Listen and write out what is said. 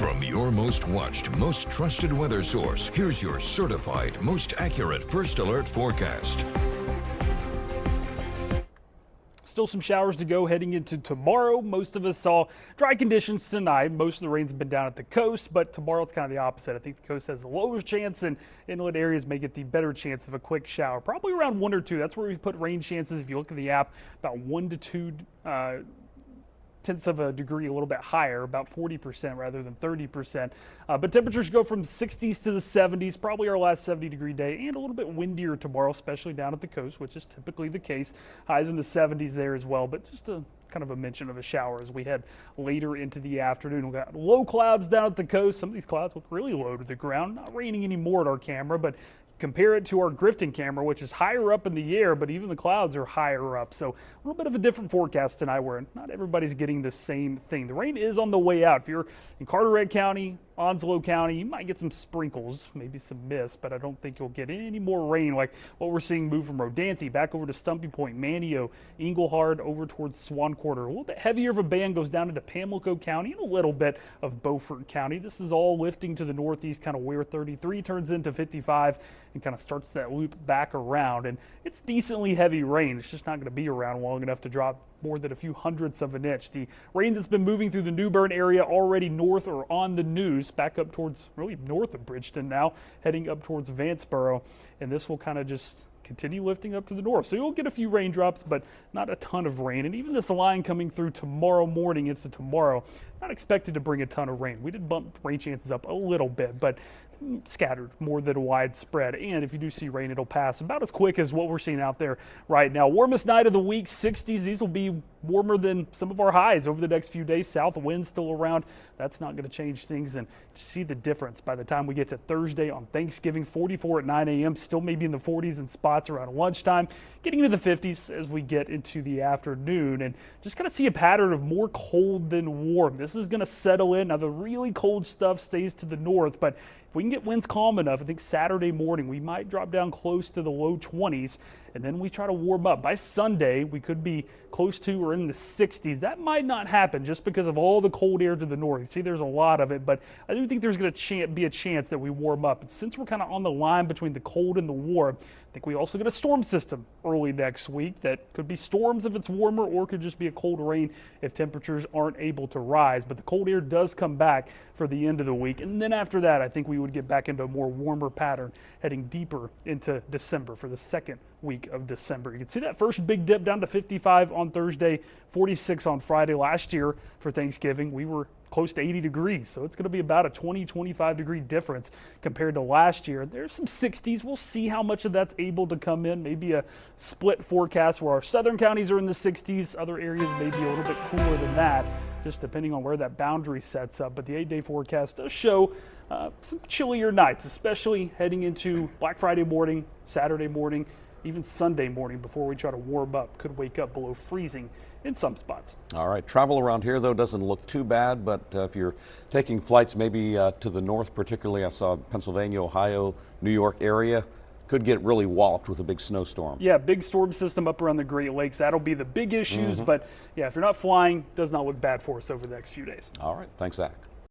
From your most watched, most trusted weather source, here's your certified, most accurate First Alert forecast. Still some showers to go heading into tomorrow. Most of us saw dry conditions tonight. Most of the rain's been down at the coast, but tomorrow it's kind of the opposite. I think the coast has the lower chance and inland areas may get the better chance of a quick shower. Probably around 1 or 2. That's where we've put rain chances. If you look at the app, about 1 to 2 tenths of a degree, a little bit higher, about 40% rather than 30%. But temperatures go from 60s to the 70s, probably our last 70-degree day, and a little bit windier tomorrow, especially down at the coast, which is typically the case. Highs in the 70s there as well, but just a kind of a mention of a shower as we head later into the afternoon. We've got low clouds down at the coast. Some of these clouds look really low to the ground. Not raining anymore at our camera, but compare it to our Grifton camera, which is higher up in the air, but even the clouds are higher up. So a little bit of a different forecast tonight where not everybody's getting the same thing. The rain is on the way out. If you're in Carteret County, Onslow County, you might get some sprinkles, maybe some mist, but I don't think you'll get any more rain like what we're seeing move from Rodanthe back over to Stumpy Point, Manteo, Englehart, over towards Swan Quarter. A little bit heavier of a band goes down into Pamlico County and a little bit of Beaufort County. This is all lifting to the northeast, kind of where 33 turns into 55 and kind of starts that loop back around. And it's decently heavy rain. It's just not going to be around long enough to drop more than a few hundredths of an inch. The rain that's been moving through the New Bern area already north or on the news, back up towards really north of Bridgeton now, heading up towards Vanceboro, and this will kind of just continue lifting up to the north. So you'll get a few raindrops, but not a ton of rain. And even this line coming through tomorrow morning into tomorrow, not expected to bring a ton of rain. We did bump rain chances up a little bit, but scattered more than widespread. And if you do see rain, it'll pass about as quick as what we're seeing out there right now. Warmest night of the week, 60s. These will be warmer than some of our highs over the next few days. South winds still around. That's not going to change things. And see the difference by the time we get to Thursday on Thanksgiving. 44 at 9 a.m. Still maybe in the 40s in spots around lunchtime. Getting into the 50s as we get into the afternoon. And just kind of see a pattern of more cold than warm. This is going to settle in. Now the really cold stuff stays to the north, but if we can get winds calm enough, I think Saturday morning we might drop down close to the low 20s, and then we try to warm up. By Sunday, we could be close to or in the 60s. That might not happen just because of all the cold air to the north. You see, there's a lot of it, but I do think there's going to be a chance that we warm up. And since we're kind of on the line between the cold and the warm, I think we also get a storm system early next week that could be storms if it's warmer, or could just be a cold rain if temperatures aren't able to rise. But the cold air does come back for the end of the week. And then after that, I think we would get back into a more warmer pattern heading deeper into December for the second week of December. You can see that first big dip down to 55 on Thursday, 46 on Friday. Last year for Thanksgiving, we were close to 80 degrees. So it's going to be about a 20-25 degree difference compared to last year. There's some 60s. We'll see how much of that's able to come in. Maybe a split forecast where our southern counties are in the 60s. Other areas may be a little bit cooler than that, just depending on where that boundary sets up. But the 8-day forecast does show some chillier nights, especially heading into Black Friday morning, Saturday morning, even Sunday morning before we try to warm up. Could wake up below freezing in some spots. All right, travel around here though doesn't look too bad, but if you're taking flights maybe to the north, particularly I saw Pennsylvania, Ohio, New York area, could get really walloped with a big snowstorm. Yeah, big storm system up around the Great Lakes. That'll be the big issues, but yeah, if you're not flying, does not look bad for us over the next few days. All right, thanks, Zach.